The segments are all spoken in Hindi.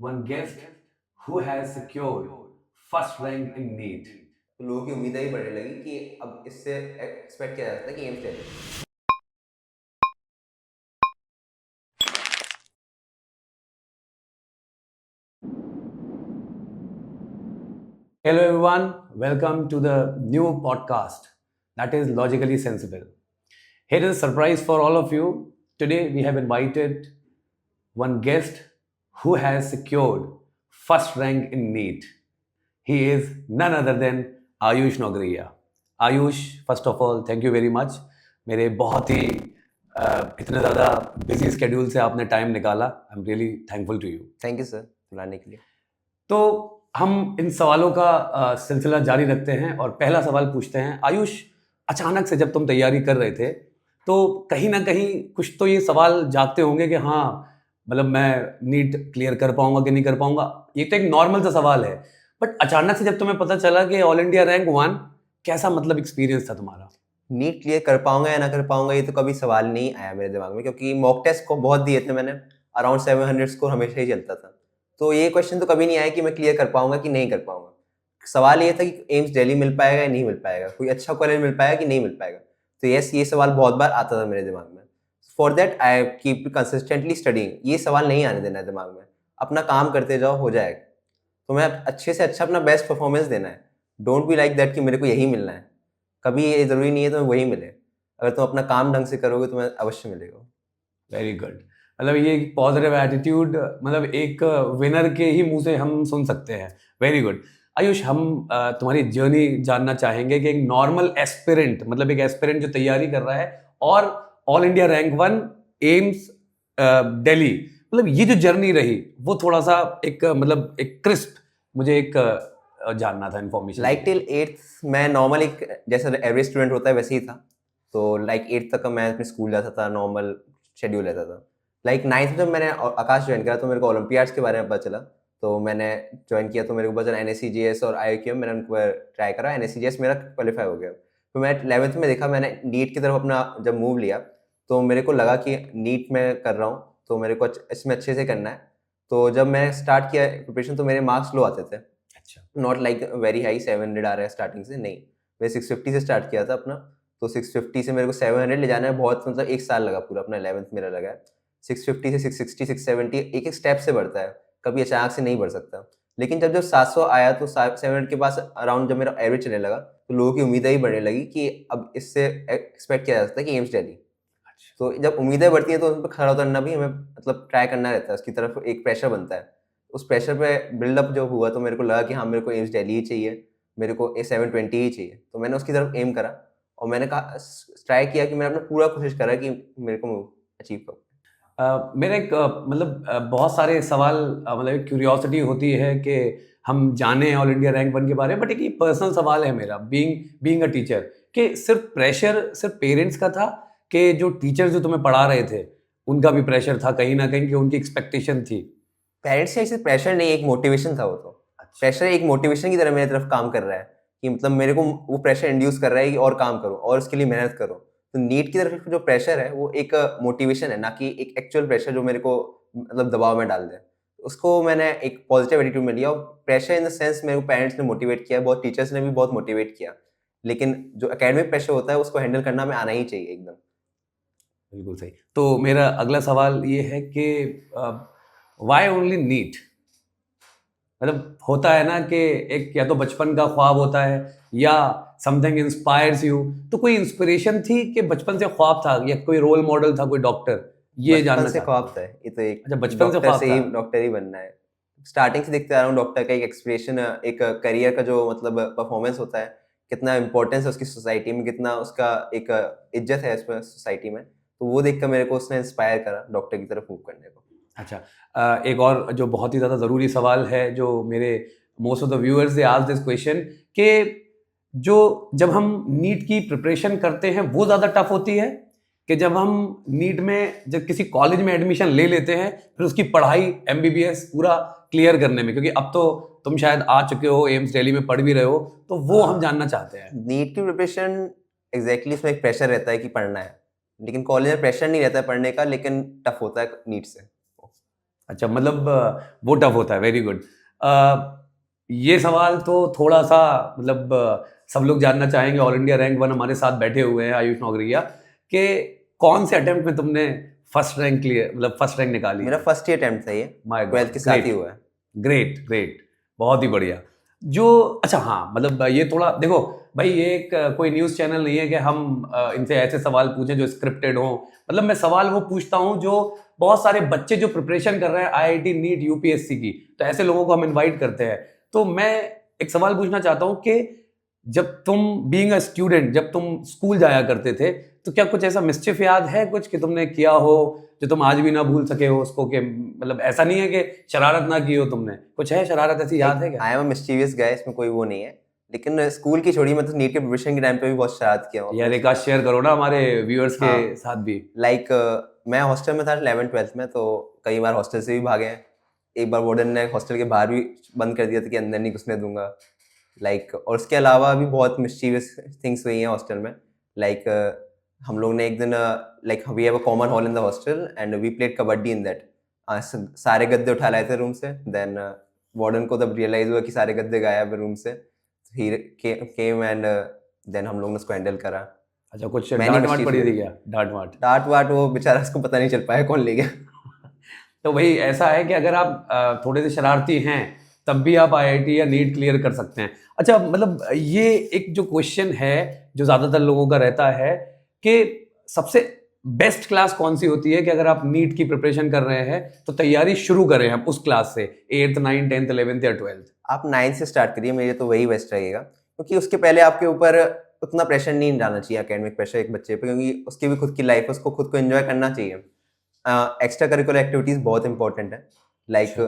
one guest who has secured first rank in NEET. तो लोगों की उम्मीदें ही बढ़ने लगी कि अब इससे एक्सपेक्ट किया जा सकता है कि AIIMS Delhi. Hello everyone, welcome to the new podcast that is Logically Sensible. Here is a surprise for all of you. Today we have invited one guest who has secured first rank in NEET. He is none other than Ayush Nogriya. Ayush, first of all, thank you very much. मेरे बहुत ही इतने ज़्यादा बिजी स्केड्यूल से आपने टाइम निकाला. I am really thankful to you. Thank you sir बुलाने के लिए। तो हम इन सवालों का सिलसिला जारी रखते हैं और पहला सवाल पूछते हैं. आयुष, अचानक से जब तुम तैयारी कर रहे थे तो कहीं ना कहीं कुछ तो ये सवाल जागते होंगे कि हाँ, मतलब मैं नीट क्लियर कर पाऊंगा कि नहीं कर पाऊंगा. ये तो एक नॉर्मल सा सवाल है, बट अचानक से जब तुम्हें पता चला कि ऑल इंडिया रैंक 1, कैसा मतलब एक्सपीरियंस था तुम्हारा? नीट क्लियर कर पाऊंगा या ना कर पाऊंगा ये तो कभी सवाल नहीं आया मेरे दिमाग में, क्योंकि मॉक टेस्ट को बहुत दिए थे मैंने। अराउंड 700 स्कोर हमेशा ही चलता था, तो ये क्वेश्चन तो कभी नहीं आया कि मैं क्लियर कर पाऊंगा कि नहीं कर पाऊंगा। सवाल ये था कि एम्स दिल्ली मिल पाएगा या नहीं मिल पाएगा, कोई अच्छा कॉलेज मिल पाएगा कि नहीं मिल पाएगा। तो यस, ये सवाल बहुत बार आता था मेरे दिमाग में। For that I keep consistently studying. ये सवाल नहीं आने देना है दिमाग में, अपना काम करते जाओ, हो जाएगा। तो मैं अच्छे से अच्छा अपना बेस्ट परफॉर्मेंस देना है। डोंट बी लाइक दैट कि मेरे को यही मिलना है। कभी ये ज़रूरी नहीं है तुम्हें वही मिले। अगर तुम अपना काम ढंग से करोगे तुम्हें अवश्य मिलेगा। Very good. मतलब ये पॉजिटिव एटीट्यूड, मतलब एक विनर के ही मुंह से हम सुन सकते हैं. Very good. आयुष, हम तुम्हारी जर्नी जानना चाहेंगे कि एक नॉर्मल एस्पिरेंट, मतलब एक एस्पिरेंट जो तैयारी कर रहा है और all India rank 1 AIIMS Delhi, मतलब ये जो जर्नी रही वो थोड़ा सा एक मतलब एक क्रिस्प मुझे एक जानना था इन्फॉर्मेशन. लाइक टिल 8th मैं नॉर्मल एक जैसा एवरेज स्टूडेंट होता है वैसे ही था। तो लाइक 8th तक मैं अपने स्कूल जाता था, नॉर्मल शेड्यूल रहता था। लाइक 9th जब मैंने आकाश ज्वाइन करा तो मेरे को ओलंपियाड्स के बारे में पता चला। तो मैंने ज्वाइन किया तो मेरे को पता चला NSCGS और IIQM मैंने उनको ट्राई करा। NSCGS मेरा क्वालिफाई हो गया। तो मैं 11th में देखा, मैंने नीट की तरफ अपना जब मूव लिया तो मेरे को लगा कि नीट में कर रहा हूँ तो मेरे को इसमें अच्छे से करना है। तो जब मैंने स्टार्ट किया प्रिपरेशन तो मेरे मार्क्स लो आते थे। अच्छा. नॉट लाइक वेरी हाई 700 आ रहा है स्टार्टिंग से, नहीं। मैं 650 से स्टार्ट किया था अपना। तो 650 से मेरे को 700 ले जाना है, बहुत मतलब एक साल लगा पूरा। अपना 11th मेरा लगा है। 650 से 660 670 एक एक स्टेप से बढ़ता है, कभी अचानक से नहीं बढ़ सकता। लेकिन जब जब 700 आया तो 700 के पास अराउंड जब मेरा एवरेज चलने लगा तो लोगों की उम्मीदें ही बढ़ने लगी कि अब इससे एक्सपेक्ट किया जा सकता है कि एम्स दिल्ली। तो जब उम्मीदें बढ़ती हैं तो उन पर खरा उतरना भी हमें मतलब ट्राई करना रहता है, उसकी तरफ एक प्रेशर बनता है। उस प्रेशर पे बिल्डअप जो हुआ तो मेरे को लगा कि हाँ, मेरे को एम्स दिल्ली ही चाहिए, मेरे को A720 ही चाहिए। तो मैंने उसकी तरफ एम करा और मैंने कहा, ट्राई किया कि मैंने अपना पूरा कोशिश करा कि मेरे को अचीव करूँ। मेरा एक मतलब बहुत सारे सवाल, मतलब एक क्यूरियोसिटी होती है कि हम जाने ऑल इंडिया रैंक 1 के बारे में, बट एक पर्सनल सवाल है मेरा, बीइंग अ टीचर, कि सिर्फ प्रेशर सिर्फ पेरेंट्स का था कि जो टीचर जो तुम्हें पढ़ा रहे थे उनका भी प्रेशर था कहीं ना कहीं, कि उनकी एक्सपेक्टेशन थी? पेरेंट्स से ऐसे प्रेशर नहीं, एक मोटिवेशन था वो तो। प्रेशर एक मोटिवेशन की तरह मेरी तरफ काम कर रहा है कि मतलब मेरे को वो प्रेशर इंड्यूस कर रहा है कि और काम करो और उसके लिए मेहनत करो। तो नीट की तरफ जो प्रेशर है वो एक मोटिवेशन है, ना कि एक एक्चुअल प्रेशर जो मेरे को मतलब दबाव में डाल दे। उसको मैंने एक पॉजिटिव एटीट्यूड में लिया। और प्रेशर इन द सेंस मेरे को पेरेंट्स ने मोटिवेट किया, बहुत टीचर्स ने भी बहुत मोटिवेट किया। लेकिन जो एकेडमिक प्रेशर होता है उसको हैंडल करना में आना ही चाहिए एकदम। बिल्कुल सही. तो मेरा अगला सवाल ये है कि व्हाई ओनली नीट? मतलब होता है ना कि एक या तो बचपन का ख्वाब होता है या समथिंग इंस्पायर्स यू. तो कोई इंस्पिरेशन थी कि बचपन से ख्वाब था, या कोई रोल मॉडल था, कोई डॉक्टर? ये बचपन जानना से चाहता ख्वाब हूँ. था, ये तो एक अच्छा, बचपन से डॉक्टर ख्वाब से था. ही डॉक्टर ही बनना है। स्टार्टिंग से देखते आ रहा हूँ डॉक्टर का एक एक्सप्रेशन, एक करियर का जो मतलब परफॉर्मेंस होता है, कितना इंपॉर्टेंस है उसकी सोसाइटी में, कितना उसका एक इज्जत है इसमें सोसाइटी में। तो वो देखकर मेरे को उसने इंस्पायर करा डॉक्टर की तरफ मूव करने को। अच्छा. एक और जो बहुत ही ज़्यादा ज़रूरी सवाल है, जो मेरे most of the viewers they ask this question, कि जो जब हम नीट की प्रिपरेशन करते हैं वो ज़्यादा टफ होती है कि जब हम नीट में जब किसी कॉलेज में एडमिशन ले लेते हैं फिर उसकी पढ़ाई MBBS पूरा क्लियर करने में? क्योंकि अब तो तुम शायद आ चुके हो, एम्स दिल्ली में पढ़ भी रहे हो, तो वो हम जानना चाहते हैं. नीट की प्रिपरेशन एग्जैक्टली इसमें एक प्रेशर रहता है कि पढ़ना है, लेकिन कॉलेज में प्रेशर नहीं रहता है पढ़ने का, लेकिन टफ होता है नीट से। अच्छा, मतलब वो टफ होता है, वेरी गुड। ये सवाल तो थोड़ा सा मतलब सब लोग जानना चाहेंगे, ऑल इंडिया रैंक 1 हमारे साथ बैठे हुए हैं आयुष नौगरिया, कि कौन से अटेम्प्ट में तुमने फर्स्ट रैंक क्लियर, मतलब फर्स्ट रैंक निकाली मेरा है? फर्स्ट ईयर अटेम्प्ट था ये, माय गॉड, 12th के साथ ही ग्रेट हुआ है। ग्रेट ग्रेट, बहुत ही बढ़िया। जो अच्छा, हाँ, मतलब ये थोड़ा देखो भाई, ये एक कोई न्यूज़ चैनल नहीं है कि हम इनसे ऐसे सवाल पूछें जो स्क्रिप्टेड हो। मतलब मैं सवाल वो पूछता हूँ जो बहुत सारे बच्चे जो प्रिपरेशन कर रहे हैं आईआईटी नीट यूपीएससी की, तो ऐसे लोगों को हम इनवाइट करते हैं। तो मैं एक सवाल पूछना चाहता हूँ कि जब तुम बीइंग अ स्टूडेंट, जब तुम स्कूल जाया करते थे, तो क्या कुछ ऐसा मिस्चिफ याद है कुछ कि तुमने किया हो जो तुम आज भी ना भूल सके हो उसको, कि मतलब ऐसा नहीं है कि शरारत ना की हो तुमने, कुछ है शरारत ऐसी याद है क्या? आई एम अ मिस्चीवियस गाय, इसमें कोई वो नहीं है, लेकिन स्कूल की छोड़ी, मतलब नीट के प्रिपरेशन के टाइम पे भी बहुत शरारत किया हूँ यार अपने एक आध शेयर करो ना हमारे व्यूअर्स के हाँ साथ भी। लाइक मैं हॉस्टल में था 11th-12th में, तो कई बार हॉस्टल से भी भागे हैं। एक बार वार्डन ने हॉस्टल के बाहर भी बंद कर दिया था कि अंदर नहीं घुसने दूंगा। लाइक और उसके अलावा भी बहुत मिस्चीवियस थिंग्स हुई हैं हॉस्टल में। लाइक हम लोग ने एक दिन like we have a common hall in the hostel and we played kabaddi in that. सारे गद्दे उठा लाए थे रूम से, देन वार्डन को तब रियलाइज हुआ कि सारे गद्दे गायब है रूम से। ही केम एंड देन हम लोग ने उसको हैंडल करा। अच्छा, कुछ मैंने डांट वाट मिस्चीफ पड़ी हुई, थी क्या? डांट वाट? डांट वाट वो बेचारा उसको पता नहीं चल पाया कौन ले गया। तो भाई ऐसा है कि अगर आप थोड़े से शरारती हैं तब भी आप आईआईटी या नीट क्लियर कर सकते हैं। अच्छा, मतलब ये एक जो क्वेश्चन है जो ज़्यादातर लोगों का रहता है कि सबसे बेस्ट क्लास कौन सी होती है, कि अगर आप नीट की प्रिपरेशन कर रहे हैं तो तैयारी शुरू करें हम उस क्लास से, 8th 9th 10th 11th या 12th? आप 9th से स्टार्ट करिए, मेरे तो वही बेस्ट रहेगा, क्योंकि उसके पहले आपके ऊपर उतना प्रेशर नहीं डालना चाहिए, एकेडमिक प्रेशर एक बच्चे पे, क्योंकि उसकी भी खुद की लाइफ है, उसको खुद को एंजॉय करना चाहिए। एक्स्ट्रा करिकुलर एक्टिविटीज़ बहुत इंपॉर्टेंट है। लाइक अच्छा,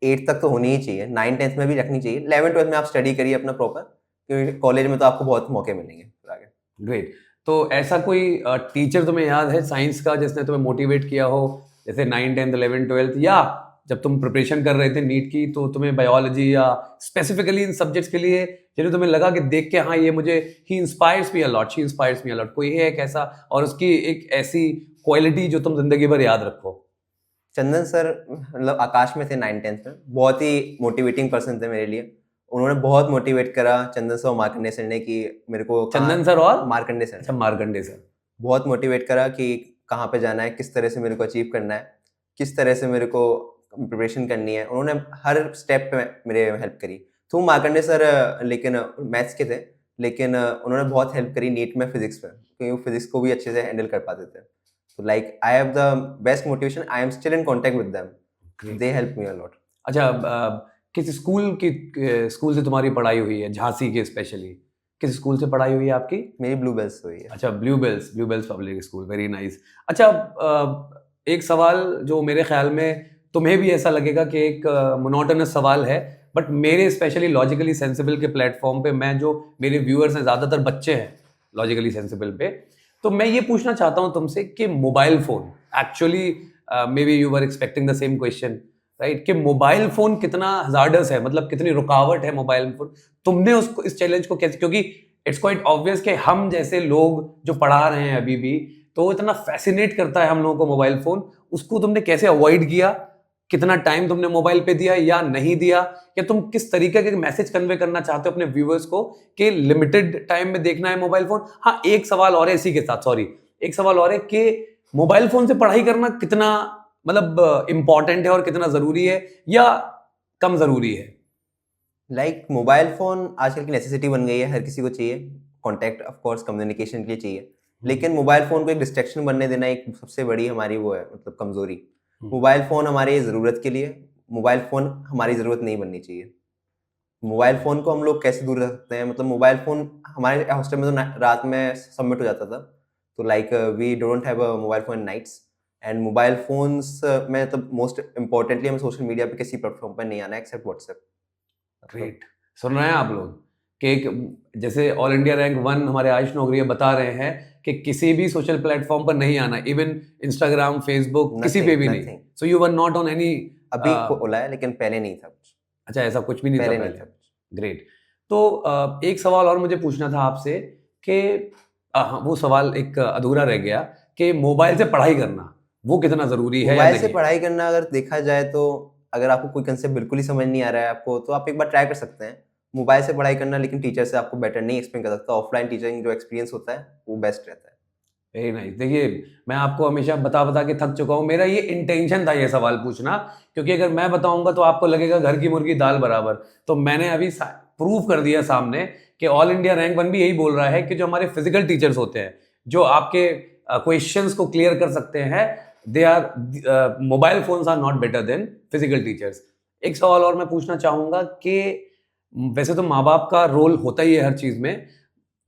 8th तक तो होनी ही चाहिए, 9th-10th में भी रखनी चाहिए, 11th-12th में आप स्टडी करिए अपना प्रॉपर, क्योंकि कॉलेज में तो आपको बहुत मौके मिलेंगे फिर आगे। ग्रेट। तो ऐसा कोई टीचर तुम्हें याद है साइंस का जिसने तुम्हें मोटिवेट किया हो, जैसे 9 10 11 12, या जब तुम प्रिपरेशन कर रहे थे नीट की तो तुम्हें बायोलॉजी या स्पेसिफिकली इन सब्जेक्ट्स के लिए जिन्हें तुम्हें लगा कि देख के हाँ ये मुझे ही inspires me a lot, she inspires me a lot, कोई है एक ऐसा, और उसकी एक ऐसी क्वालिटी जो तुम जिंदगी भर याद रखो? चंदन सर, मतलब आकाश में थे 9th-10th में, बहुत ही मोटिवेटिंग पर्सन थे मेरे लिए। उन्होंने बहुत मोटिवेट करा, चंदन सर और मार्कंडे सर ने, कि मेरे को चंदन सर और मार्कंडे सर अच्छा, ने मार्कंडे सर। बहुत मोटिवेट करा कि कहाँ पे जाना है, किस तरह से मेरे को अचीव करना है, किस तरह से मेरे को प्रिपरेशन करनी है। उन्होंने हर स्टेप पे मेरे हेल्प करी। तो मार्कंडे सर लेकिन मैथ्स के थे, लेकिन उन्होंने बहुत हेल्प करी नीट में फिजिक्स में, क्योंकि वो फिजिक्स को भी अच्छे से हैंडल कर पाते थे। तो like I have the best motivation, I am still in contact with them, they help me a lot. अच्छा, किस स्कूल से तुम्हारी पढ़ाई हुई है, झांसी के स्पेशली किस स्कूल से पढ़ाई हुई है आपकी? मेरी ब्लू बेल्स हुई है। अच्छा, Blue Bells Public School, very nice. अच्छा, एक सवाल जो मेरे ख्याल में तुम्हें भी ऐसा लगेगा कि एक मोनोटोनस सवाल है, बट मेरे स्पेशली लॉजिकली सेंसिबल के प्लेटफॉर्म पे, मैं जो मेरे व्यूअर्स हैं ज़्यादातर बच्चे हैं लॉजिकली सेंसिबल पे, तो मैं ये पूछना चाहता हूँ तुमसे कि mobile phone actually, may be you were expecting the same question, right, कि मोबाइल फ़ोन कितना हजार्डस है, मतलब कितनी रुकावट है मोबाइल फ़ोन, तुमने उसको इस चैलेंज को कैसे, क्योंकि इट्स क्वाइट ऑब्वियस कि हम जैसे लोग जो पढ़ा रहे हैं अभी भी, तो इतना फैसिनेट करता है हम लोगों को मोबाइल फोन, उसको तुमने कैसे अवॉइड किया? कितना टाइम तुमने मोबाइल पे दिया या नहीं दिया, या तुम किस तरीके के मैसेज कन्वे करना चाहते हो अपने व्यूअर्स को कि लिमिटेड टाइम में देखना है मोबाइल फोन? हाँ, एक सवाल और है इसी के साथ, सॉरी, एक सवाल और है कि मोबाइल फोन से पढ़ाई करना कितना मतलब इंपॉर्टेंट है और कितना जरूरी है या कम जरूरी है? लाइक मोबाइल फ़ोन आजकल की नेसेसिटी बन गई है, हर किसी को चाहिए। कॉन्टैक्ट ऑफ कोर्स कम्युनिकेशन के लिए चाहिए, लेकिन मोबाइल फ़ोन को एक डिस्ट्रैक्शन बनने देना एक सबसे बड़ी हमारी वो है, मतलब कमज़ोरी। मोबाइल फ़ोन हमारी ज़रूरत के लिए, मोबाइल फ़ोन हमारी ज़रूरत नहीं बननी चाहिए। मोबाइल फ़ोन को हम लोग कैसे दूर रख सकते हैं, मतलब मोबाइल फ़ोन हमारे हॉस्टल में तो रात में सबमिट हो जाता था, तो like we don't have a mobile phone nights. And mobile phones में मतलब मोस्ट इम्पोर्टेंटली हमें सोशल मीडिया पे किसी प्लेटफॉर्म पर नहीं आना है एक्सेप्ट व्हाट्सएप। ग्रेट। सुन रहे हैं आप लोग कि एक जैसे ऑल इंडिया रैंक 1 हमारे आयुष नौगरिया बता रहे हैं कि किसी भी सोशल प्लेटफॉर्म पर नहीं आना, इवन इंस्टाग्राम फेसबुक किसी पे भी नहीं। Nothing. So you were not on any? अभी खोला है, लेकिन पहले नहीं था कुछ। अच्छा, ऐसा कुछ भी नहीं था पहले नहीं पहले? था कुछ। ग्रेट। तो एक सवाल और मुझे पूछना था आपसे कि हाँ, वो सवाल एक अधूरा रह गया कि मोबाइल से पढ़ाई करना, वो कितना ज़रूरी है या मोबाइल से नहीं? पढ़ाई करना अगर देखा जाए तो अगर आपको कोई कंसेप्ट बिल्कुल ही समझ नहीं आ रहा है आपको, तो आप एक बार ट्राई कर सकते हैं। मोबाइल से पढ़ाई करना लेकिन टीचर से आपको बेटर नहीं एक्सप्लेन कर सकता। ऑफलाइन टीचिंग जो एक्सपीरियंस होता है, वो बेस्ट रहता है। Very nice. देखिए, मैं आपको हमेशा बता बता के थक चुका हूँ। मेरा ये इंटेंशन था ये सवाल पूछना, क्योंकि अगर मैं बताऊंगा तो आपको लगेगा घर की मुर्गी दाल बराबर। तो मैंने अभी प्रूव कर दिया सामने कि ऑल इंडिया रैंक 1 भी यही बोल रहा है कि जो हमारे फिजिकल टीचर्स होते हैं, जो आपके क्वेश्चंस को क्लियर कर सकते हैं, they are mobile phones are not better than physical teachers. एक सवाल और मैं पूछना चाहूंगा कि वैसे तो माँ बाप का रोल होता ही है हर चीज में,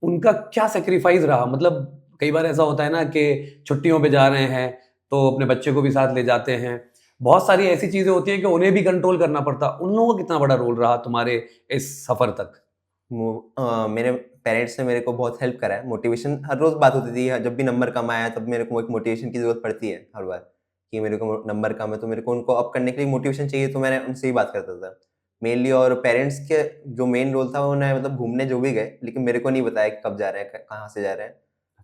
उनका क्या सेक्रीफाइस रहा? मतलब कई बार ऐसा होता है ना कि छुट्टियों पे जा रहे हैं तो अपने बच्चे को भी साथ ले जाते हैं। बहुत सारी ऐसी चीजें होती हैं कि उन्हें भी कंट्रोल करना पड़ता। उन लोगों का कितना बड़ा रोल रहा तुम्हारे इस सफर तक? मेरे पेरेंट्स ने मेरे को बहुत हेल्प करा है। मोटिवेशन हर रोज़ बात होती थी, जब भी नंबर कम आया तब मेरे को एक मोटिवेशन की ज़रूरत पड़ती है हर बार, कि मेरे को नंबर कम है तो मेरे को उनको अप करने के लिए मोटिवेशन चाहिए, तो मैंने उनसे ही बात करता था मेनली। और पेरेंट्स के जो मेन रोल था, उन्हें मतलब घूमने जो भी गए, लेकिन मेरे को नहीं बताया कि कब जा रहे हैं, कहाँ से जा रहे हैं।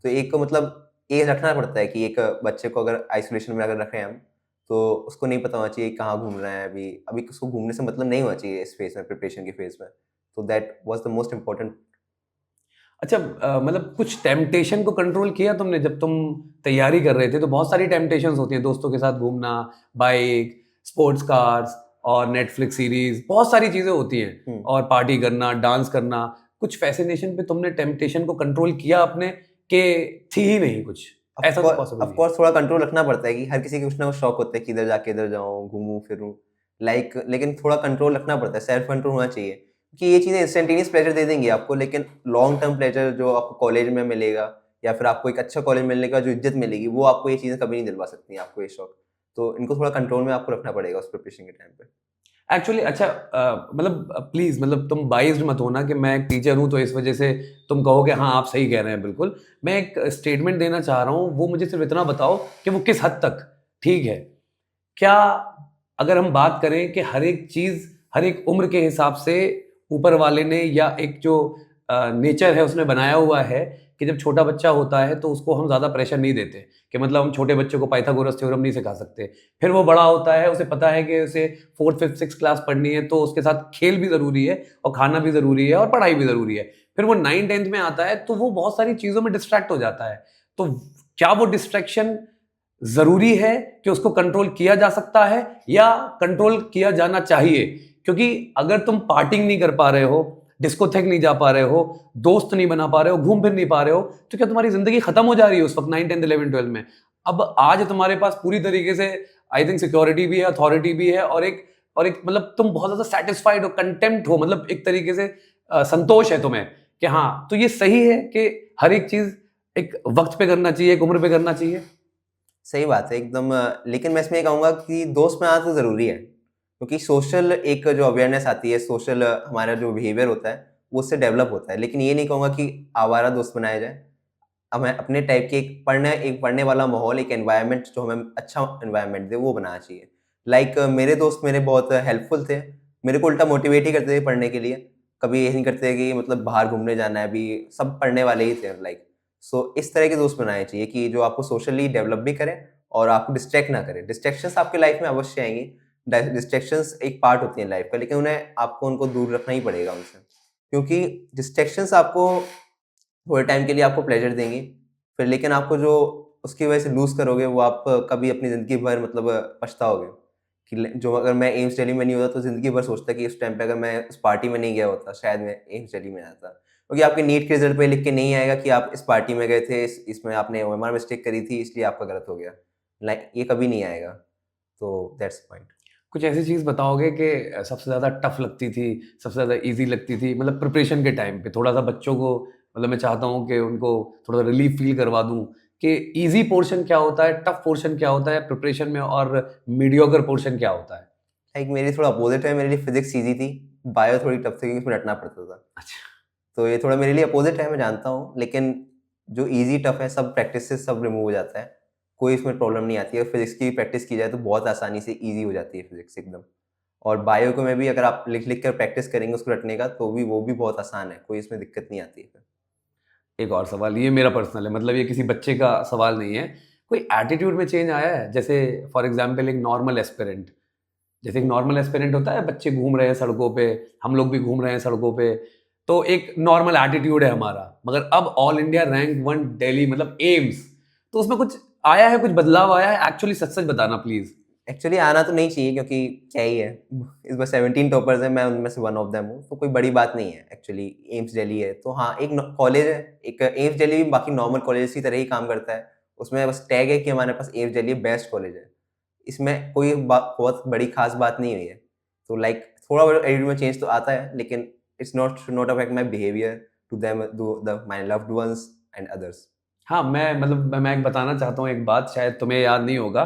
तो एक मतलब ये रखना पड़ता है कि एक बच्चे को अगर आइसोलेशन में अगर रखें हम, तो उसको नहीं पता होना चाहिए कहाँ घूम रहे हैं। अभी अभी उसको घूमने से मतलब नहीं होना चाहिए इस फेज़ में, प्रिपरेशन की फेज़ में। तो that was the most important. अच्छा, मतलब कुछ टेम्पटेशन को कंट्रोल किया तुमने जब तुम तैयारी कर रहे थे? तो बहुत सारी टेम्पटेशंस होती हैं, दोस्तों के साथ घूमना, बाइक, स्पोर्ट्स कार्स और नेटफ्लिक्स सीरीज, बहुत सारी चीजें होती हैं, और पार्टी करना, डांस करना। कुछ फैसिनेशन पे तुमने टेम्पटेशन को कंट्रोल किया अपने, के थी ही नहीं कुछ? ऐसा तो पॉसिबल ऑफ नहीं है। कोर्स थोड़ा कंट्रोल रखना पड़ता है कि हर किसी के कुछ ना कुछ शौक होते हैं कि इधर जाके इधर जाऊँ, घूमूं फिरूं, लाइक, लेकिन थोड़ा कंट्रोल रखना पड़ता है, सेल्फ कंट्रोल होना चाहिए, क्योंकि ये चीज़ें इंस्टेंटेनियस प्लेजर दे देंगी आपको, लेकिन लॉन्ग टर्म प्लेजर जो आपको कॉलेज में मिलेगा या फिर आपको एक अच्छा कॉलेज मिलने का जो इज्जत मिलेगी, वो आपको ये चीज़ें कभी नहीं दिलवा सकती हैं, आपको ये शौक। तो इनको थोड़ा कंट्रोल में आपको रखना पड़ेगा उस प्रिपरेशन के टाइम पे। एक्चुअली अच्छा, मतलब प्लीज, मतलब तुम बाइज्ड मत होना कि मैं एक टीचर हूं तो इस वजह से तुम कहो कि हाँ आप सही कह रहे हैं। बिल्कुल, मैं एक स्टेटमेंट देना चाह रहा हूं, वो मुझे सिर्फ इतना बताओ कि वो किस हद तक ठीक है। क्या, अगर हम बात करें कि हर एक चीज हर एक उम्र के हिसाब से ऊपर वाले ने, या एक जो नेचर है उसने बनाया हुआ है कि जब छोटा बच्चा होता है तो उसको हम ज्यादा प्रेशर नहीं देते, कि मतलब हम छोटे बच्चे को पाइथागोरस थ्योरम नहीं सिखा सकते। फिर वो बड़ा होता है, उसे पता है कि उसे फोर्थ फिफ्थ सिक्स क्लास पढ़नी है, तो उसके साथ खेल भी जरूरी है और खाना भी जरूरी है और पढ़ाई भी जरूरी है। फिर वो 9th 10th में आता है तो वो बहुत सारी चीजों में डिस्ट्रैक्ट हो जाता है। तो क्या वो डिस्ट्रैक्शन जरूरी है कि उसको कंट्रोल किया जा सकता है, या कंट्रोल किया जाना चाहिए? क्योंकि अगर तुम पार्टिंग नहीं कर पा रहे हो, डिस्कोथेक नहीं जा पा रहे हो, दोस्त नहीं बना पा रहे हो, घूम फिर नहीं पा रहे हो, तो क्या तुम्हारी जिंदगी खत्म हो जा रही है उस वक्त 9th 10th 11th 12th में? अब आज तुम्हारे पास पूरी तरीके से आई थिंक सिक्योरिटी भी है, अथॉरिटी भी है, और एक मतलब तुम बहुत ज्यादा सेटिस्फाइड हो, कंटेम्प्ट हो, मतलब एक तरीके से संतोष है तुम्हें कि हाँ, तो ये सही है कि हर एक चीज एक वक्त पे करना चाहिए, एक उम्र पे करना चाहिए। सही बात है एकदम। लेकिन मैं इसमें ये कहूँगा कि दोस्त बनाना तो ज़रूरी है, क्योंकि सोशल एक जो अवेयरनेस आती है, सोशल हमारा जो बिहेवियर होता है, वो उससे डेवलप होता है। लेकिन ये नहीं कहूँगा कि आवारा दोस्त बनाया जाए। हमें अपने टाइप के एक पढ़ने वाला माहौल, एक एनवायरनमेंट जो हमें अच्छा एनवायरनमेंट दे, वो बनाना चाहिए। लाइक मेरे दोस्त मेरे बहुत हेल्पफुल थे, मेरे को उल्टा मोटिवेट ही करते थे पढ़ने के लिए। कभी ये नहीं करते कि मतलब बाहर घूमने जाना है, अभी सब पढ़ने वाले ही थे लाइक। सो इस तरह के दोस्त बनाने चाहिए कि जो आपको सोशली डेवलप भी करें और आपको डिस्ट्रैक्ट ना करें। डिस्ट्रैक्शंस आपकी लाइफ में अवश्य आएंगी, डिस्ट्रैक्शंस एक पार्ट होती है लाइफ का, लेकिन उन्हें आपको उनको दूर रखना ही पड़ेगा उनसे, क्योंकि डिस्ट्रैक्शंस आपको थोड़े टाइम के लिए आपको प्लेजर देंगी, फिर लेकिन आपको जो उसकी वजह से लूज़ करोगे, वो आप कभी अपनी ज़िंदगी भर मतलब पछताओगे। कि जो अगर मैं एम्स दिल्ली में नहीं होता तो ज़िंदगी भर सोचता कि उस टाइम पे अगर मैं उस पार्टी में नहीं गया होता, शायद मैं एम्स दिल्ली में आता। क्योंकि आपके नीट के रिजल्ट पे लिख के नहीं आएगा कि आप इस पार्टी में गए थे, इसमें आपने ओएमआर मिस्टेक करी थी, इसलिए आपका गलत हो गया। लाइक ये कभी नहीं आएगा। तो दैट्स पॉइंट। कुछ ऐसी चीज़ बताओगे कि सबसे ज़्यादा टफ लगती थी, सबसे ज़्यादा ईज़ी लगती थी, मतलब प्रिपरेशन के टाइम पे? थोड़ा-सा बच्चों को, मतलब मैं चाहता हूँ कि उनको थोड़ा रिलीफ़ फ़ील करवा दूँ कि ईज़ी पोर्शन क्या होता है, टफ पोर्शन क्या होता है प्रिपरेशन में, और मीडियोकर पोर्शन क्या होता है? लाइक मेरी थोड़ा अपोज़िट है, मेरे लिए फिज़िक्स ईज़ी थी, बायो थोड़ी टफ थी क्योंकि उसमें रटना पड़ता था। अच्छा। तो ये थोड़ा मेरे लिए अपोज़िट है, मैं जानता हूँ, लेकिन जो ईज़ी टफ़ है, सब प्रैक्टिस से सब रिमूव हो जाता है। कोई इसमें प्रॉब्लम नहीं आती है। फिज़िक्स की प्रैक्टिस की जाए तो बहुत आसानी से ईज़ी हो जाती है फिज़िक्स एकदम। और बायो को में भी अगर आप लिख-लिख कर प्रैक्टिस करेंगे उसको रटने का, तो भी वो भी बहुत आसान है, कोई इसमें दिक्कत नहीं आती है फिर। एक और सवाल, ये मेरा पर्सनल है, मतलब ये किसी बच्चे का सवाल नहीं है। कोई एटीट्यूड में चेंज आया है? जैसे फॉर एग्जांपल एक नॉर्मल एस्पिरेंट, जैसे एक नॉर्मल एस्पिरेंट होता है, बच्चे घूम रहे हैं सड़कों पे, हम लोग भी घूम रहे हैं सड़कों पे, तो एक नॉर्मल एटीट्यूड है हमारा। मगर अब ऑल इंडिया रैंक 1 दिल्ली मतलब एम्स, तो उसमें कुछ आया है, कुछ बदलाव आया है? एक्चुअली सच सच बताना प्लीज। एक्चुअली आना तो नहीं चाहिए, क्योंकि क्या ही है, इस बार 17 टॉपर्स हैं, मैं उनमें से वन ऑफ देम हूँ, तो कोई बड़ी बात नहीं है। एक्चुअली एम्स दिल्ली है तो हाँ, एक कॉलेज है, एक एम्स दिल्ली भी बाकी नॉर्मल कॉलेज की तरह ही काम करता है। उसमें बस टैग है कि हमारे पास एम्स दिल्ली बेस्ट कॉलेज है। इसमें कोई बहुत बड़ी खास बात नहीं हुई है। तो लाइक थोड़ा बहुत एटीट्यूड में चेंज तो आता है, लेकिन it's not affect my behaviour to them, my loved ones and others. हाँ, मैं मतलब मैं एक बताना चाहता हूँ एक बात, शायद तुम्हें याद नहीं होगा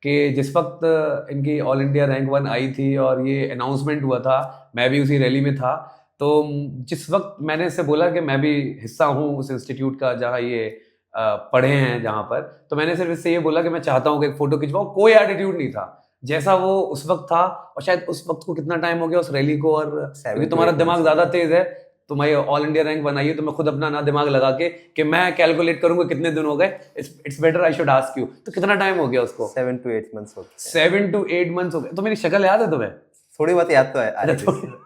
कि जिस वक्त इनकी ऑल इंडिया रैंक 1 आई थी और ये अनाउंसमेंट हुआ था, मैं भी उसी रैली में था। तो जिस वक्त मैंने इससे बोला कि मैं भी हिस्सा हूँ उस इंस्टीट्यूट का जहाँ ये पढ़े हैं जहाँ पर, तो मैंने सिर्फ इससे ये बोला कि मैं चाहता हूँ कि एक फ़ोटो खिंचवाऊँ। कोई एटीट्यूड नहीं था जैसा वो उस वक्त था। और शायद उस वक्त को कितना टाइम हो गया उस रैली को, और क्योंकि 7 to तुम्हारा 8 दिमाग months ज़्यादा तेज़ है, तुम्हारी ऑल इंडिया रैंक बनाइए, तो मैं खुद अपना ना दिमाग लगा के कि मैं कैलकुलेट करूंगा कितने दिन हो गए, it's better I should ask you. तो कितना टाइम हो गया उसको? 7 to 8 months हो गए। 7 to 8 मंथ्स हो गए। तो मेरी शक्ल याद है तुम्हें? थोड़ी बहुत याद तो है आ अच्छा, रही थोड़ी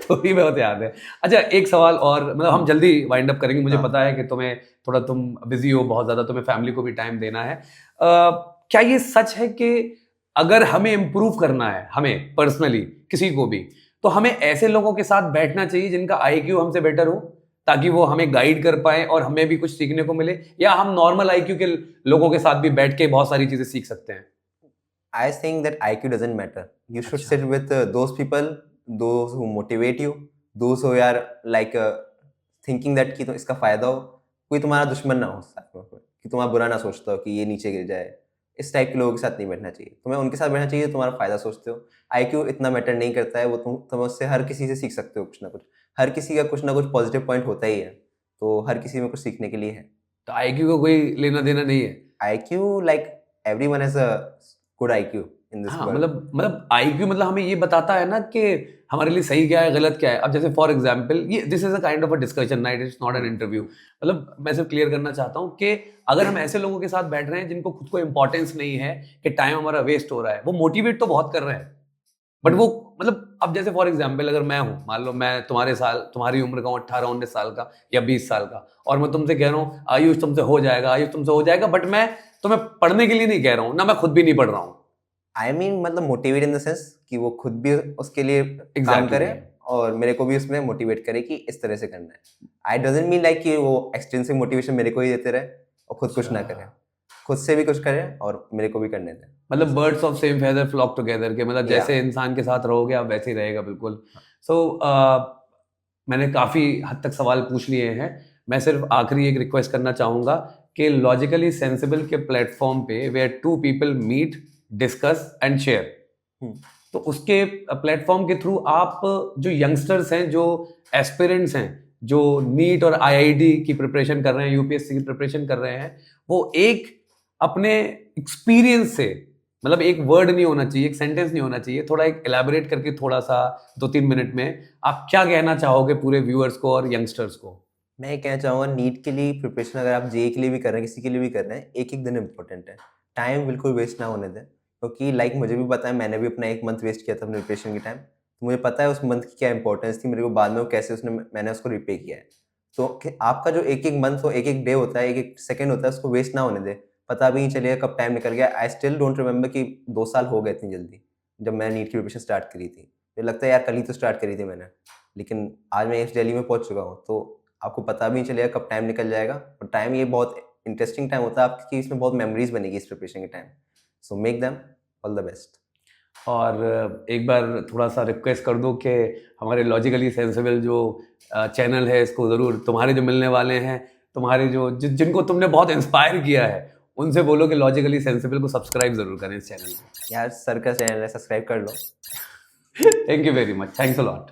थोड़ी बहुत याद है। अच्छा, एक सवाल और, मतलब हम जल्दी वाइंड अप करेंगे, मुझे हाँ। पता है कि तुम्हें थोड़ा, तुम बिजी हो बहुत ज्यादा, तुम्हें फैमिली को भी टाइम देना है। क्या ये सच है कि अगर हमें इम्प्रूव करना है, हमें पर्सनली किसी को भी, तो हमें ऐसे लोगों के साथ बैठना चाहिए जिनका आईक्यू हमसे बेटर हो, ताकि वो हमें गाइड कर पाए और हमें भी कुछ सीखने को मिले? या हम नॉर्मल आईक्यू के लोगों के साथ भी बैठ के बहुत सारी चीजें सीख सकते हैं? I think that IQ doesn't matter. You should अच्छा। sit with those people, those who motivate you, those who are like thinking that कि तो इसका फायदा हो। कोई तुम्हारा दुश्मन ना हो साथ में, कोई कि तुम्हारा बुरा ना सोचता हो कि ये नीचे गिर जाए। इस टाइप के लोगों के साथ नहीं बैठना चाहिए। तुम्हें उनके साथ बैठना चाहिए जो तुम्हारा फायदा सोचते हो। IQ इतना मैटर नहीं करता है, वो तुम उससे हर किसी से सीख सकते हो कुछ ना कुछ। हर किसी का कुछ ना कुछ पॉजिटिव पॉइंट होता ही है, तो हर किसी में कुछ सीखने के लिए है। तो आईक्यू को कोई लेना देना नहीं है? IQ, like everyone has a good IQ in this हाँ, world. मतलब आईक्यू मतलब हमें ये बताता है ना कि हमारे लिए सही क्या है, गलत क्या है। अब जैसे फॉर एग्जांपल, ये this is a kind of a discussion night, it's not an interview. मतलब मैं सिर्फ क्लियर करना चाहता हूँ कि अगर हम ऐसे लोगों के साथ बैठ रहे हैं जिनको खुद को इंपॉर्टेंस नहीं है कि टाइम हमारा वेस्ट हो रहा है, वो मोटिवेट तो बहुत कर रहे हैं, बट वो मतलब अब जैसे फॉर एग्जाम्पल अगर मैं हूँ, मान लो मैं तुम्हारी उम्र का हूँ, 18-19 साल का या 20 साल का, और मैं तुमसे कह रहा हूँ आयुष तुमसे हो जाएगा, आयुष तुमसे हो जाएगा, बट मैं तुम्हें पढ़ने के लिए नहीं कह रहा हूँ ना, मैं खुद भी नहीं पढ़ रहा हूँ। आई मीन मतलब मोटिवेट इन द सेंस कि वो खुद भी उसके लिए काम Exactly. करे और मेरे को भी उसमें मोटिवेट करे कि इस तरह से करना है। आई डजंट मीन लाइक कि वो एक्सटेंसिव मोटिवेशन मेरे को ही देते रहे और खुद कुछ ना करे, खुद से भी कुछ करे और मेरे को भी करने दे। मतलब birds of same feather flock together के, मतलब जैसे इंसान के साथ रहोगे आप वैसे ही रहेगा, बिल्कुल। सो मैंने काफ़ी हद तक सवाल पूछ लिए हैं। मैं सिर्फ आखिरी एक रिक्वेस्ट करना चाहूँगा कि लॉजिकली सेंसिबल के प्लेटफॉर्म पे where two people meet, discuss and share, तो उसके प्लेटफॉर्म के थ्रू आप जो यंगस्टर्स हैं, जो एस्पिरेंट्स हैं, जो नीट और आईआईटी की प्रिपरेशन कर रहे हैं, यूपीएससी की प्रिपरेशन कर रहे हैं, वो एक अपने एक्सपीरियंस से, मतलब एक वर्ड नहीं होना चाहिए, एक सेंटेंस नहीं होना चाहिए, थोड़ा एक एलैबोरेट करके थोड़ा सा 2-3 मिनट में आप क्या कहना चाहोगे पूरे व्यूअर्स को और यंगस्टर्स को? मैं ये कहना चाहूँगा, नीट के लिए प्रिपरेशन अगर आप जेई के लिए भी कर रहे हैं, किसी के लिए भी कर रहे हैं, एक एक दिन इंपॉर्टेंट है। टाइम बिल्कुल वेस्ट ना होने दें, क्योंकि लाइक मुझे भी पता है, मैंने भी अपना 1 मंथ वेस्ट किया था अपने प्रिपरेशन के टाइम, तो मुझे पता है उस मंथ की क्या इंपॉर्टेंस थी मेरे को, बाद में वो कैसे मैंने उसको रिपे किया है। तो आपका जो एक एक मंथ हो, एक एक डे होता है, एक एक सेकेंड होता है, उसको वेस्ट ना होने दें। पता भी नहीं चलेगा कब टाइम निकल गया। आई स्टिल डोंट रिमेंबर कि 2 साल हो गए इतनी जल्दी जब मैंने नीट की प्रिपरेशन स्टार्ट करी थी। मुझे लगता है यार कल ही तो स्टार्ट करी थी मैंने, लेकिन आज मैं इस दिल्ली में पहुंच चुका हूँ, तो आपको पता भी नहीं चलेगा कब टाइम निकल जाएगा। और टाइम ये बहुत इंटरेस्टिंग टाइम होता है आपकी, इसमें बहुत मेमोरीज बनेगी इस प्रिपरेशन के time. So make them all the best. और एक बार थोड़ा सा रिक्वेस्ट कर दो कि हमारे लॉजिकली सेंसिबल जो चैनल है, इसको ज़रूर, तुम्हारे जो मिलने वाले हैं, तुम्हारे जो जिनको तुमने बहुत इंस्पायर किया है, उनसे बोलो कि लॉजिकली सेंसिबल को सब्सक्राइब ज़रूर करें इस चैनल को। यार सर का चैनल है, सब्सक्राइब कर लो। Thank you very much, thanks a lot.